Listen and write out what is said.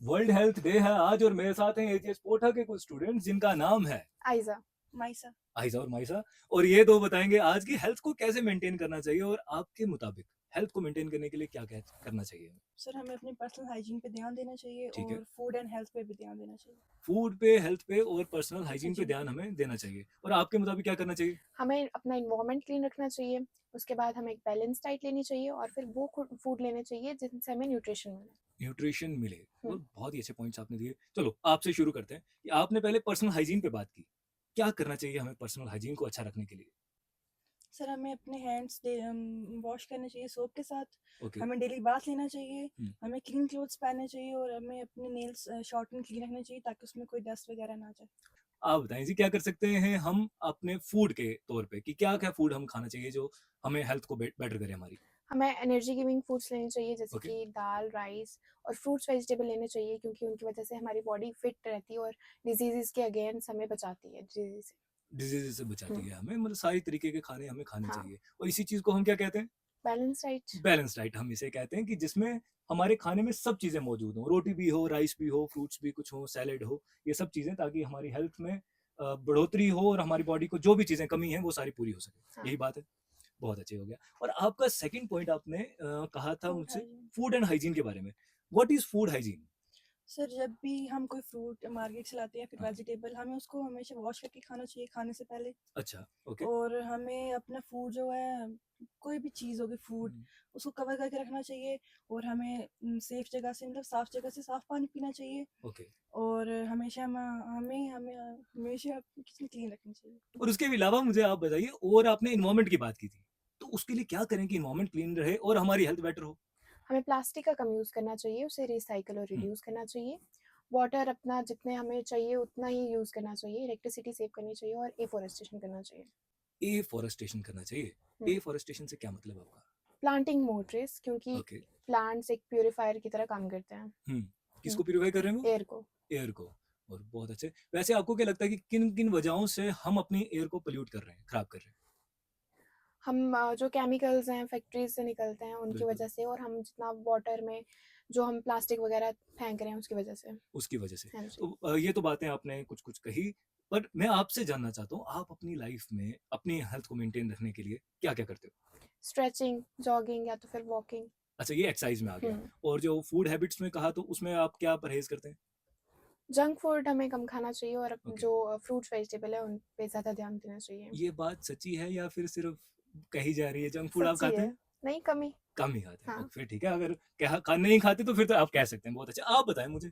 World health day है आज और मेरे साथ हैं एजीएस कोटा के कुछ स्टूडेंट्स जिनका नाम है आइजा माइसा। आयजा और माइसा। और ये दो बताएंगे आज की हेल्थ को कैसे मेंटेन करना चाहिए और आपके मुताबिक हेल्थ को मेंटेन करने के लिए क्या क्या करना चाहिए। सर हमें अपनी पर्सनल हाइजीन पे ध्यान देना चाहिए ठीक है। और फूड एंड हेल्थ पे भी ध्यान देना चाहिए। फूड पे, हेल्थ पे और पर्सनल हाइजीन पे हाइजीन ध्यान हमें देना चाहिए। और आपके मुताबिक क्या करना चाहिए? हमें अपना इन्वायरमेंट क्लीन रखना चाहिए, उसके बाद हमें एक बैलेंस डाइट लेनी चाहिए और फिर वो फूड लेने चाहिए जिनसे हमें न्यूट्रिशन मिले। न्यूट्रिशन मिले। और हम्म, बहुत ही अच्छे पॉइंट्स आपने दिए। चलो आपसे शुरू करते हैं कि आपने पहले पर्सनल हाइजीन पे बात की। क्या करना चाहिए हमें पर्सनल हाइजीन को अच्छा रखने के लिए? सर हमें अपने हैंड्स वॉश करने चाहिए सोप के साथ। ओके। हमें डेली बाथ लेना चाहिए। हम्म। हमें क्लीन क्लोथ्स पहनने चाहिए और हमें अपने नेल्स शॉर्ट एंड क्लीन रखने चाहिए ताकि उसमें कोई डस्ट वगैरह ना जाए। आप बताएं जी, क्या कर सकते हैं हम अपने फूड के तौर पे कि क्या क्या फूड हम खाना चाहिए जो हमें हेल्थ को बेटर करे हमारी? हमें एनर्जी गिविंग फूड्स लेने चाहिए जैसे ओके। कि दाल, राइस और फ्रूट्स वेजिटेबल लेने चाहिए क्योंकि उनकी वजह से हमारी बॉडी फिट रहती है और डिजीजेस के अगेंस्ट हमें बचाती है डिजीज से। डिजीज से बचाती हम्म, है हमें, मतलब सारी तरीके के खाने हमें खाने हाँ, चाहिए। और इसी चीज को हम क्या कहते हैं? Balance diet. बैलेंस डाइट हम इसे कहते हैं कि जिसमें हमारे खाने में सब चीजें मौजूद हों, रोटी भी हो, राइस भी हो, फ्रूट्स भी कुछ हो, सैलेड हो, ये सब चीजें, ताकि हमारी हेल्थ में बढ़ोतरी हो और हमारी बॉडी को जो भी चीजें कमी है वो सारी पूरी हो सके। हाँ, यही बात है। बहुत अच्छे हो गया। और आपका सेकंड पॉइंट आपने कहा था फूड मुझसे हाइजीन। फूड एंड हाइजीन के बारे में। What is food hygiene? Sir जब भी हम कोई फ्रूट मार्केट से लाते हैं या फिर हाँ। वेजिटेबल, हमें उसको हमेशा वॉश करके खाना चाहिए खाने से पहले। अच्छा। ओके। और हमें अपना फूड जो है, कोई भी चीज़ होगी फूड, उसको कवर करके रखना चाहिए। और हमें सेफ जगह से, मतलब साफ जगह से साफ पानी पीना चाहिए। ओके। और हमेशा हमें हमें हमेशा अपनी किचन क्लीन रखनी चाहिए। और उसके अलावा मुझे आप बताइए, और आपने इन्वायरमेंट की बात की थी, तो उसके लिए क्या करें कि इन्वायरमेंट क्लीन रहे और हमारी हेल्थ बेटर हो? हमें प्लास्टिक का कम यूज़ करना चाहिए, उसे रिसाइकल और हम्म। रिड्यूस करना चाहिए। वाटर अपना जितने हमें चाहिए उतना ही यूज़ करना चाहिए, इलेक्ट्रिसिटी सेव करनी चाहिए और एफोरेस्टेशन करना चाहिए। एफॉरेस्टेशन करना चाहिए। एफॉरेस्टेशन से क्या मतलब आपका? प्लांटिंग मोर ट्रीज क्योंकि ओके। प्लांट्स एक प्यूरिफायर की तरह काम करते हैं। किसको प्यूरिफाई कर रहे हैं वो? एयर को। एयर को। और बहुत अच्छे। वैसे आपको क्या लगता है कि किन किन वजहों से हम अपनी एयर को पोल्यूट कर रहे हैं, खराब कर रहे हैं? हम जो केमिकल्स हैं फैक्ट्रीज से निकलते हैं उनकी बिल्कुल। वजह से, और हम जितना वाटर में जो हम प्लास्टिक वगैरह फेंक रहे हैं उसकी वजह से। उसकी वजह से। हाँ जी। तो ये तो बातें आपने कुछ कुछ कही। पर मैं आपसे जानना चाहता हूँ, आप अपनी लाइफ में अपनी हेल्थ को मेंटेन रखने के लिए क्या क्या करते हो? स्ट्रेचिंग, जॉगिंग या तो फिर वॉकिंग। अच्छा, ये एक्सरसाइज में आ गया। और जो फूड हैबिट्स में कहा, तो उसमें आप क्या परहेज करते हैं? जंक फूड हमें कम खाना चाहिए और ओके। जो फ्रूट्स वेजिटेबल है उन पे ज़्यादा ध्यान देना चाहिए। ये बात सच्ची है या फिर सिर्फ कही जा रही है? जंक फूड आप सच्ची खाते है। हैं? नहीं, कमी। कम ही खाते हैं। हाँ। ओके, फिर ठीक है। अगर नहीं खाते तो फिर तो आप कह सकते हैं। बहुत अच्छा। आप बताएं मुझे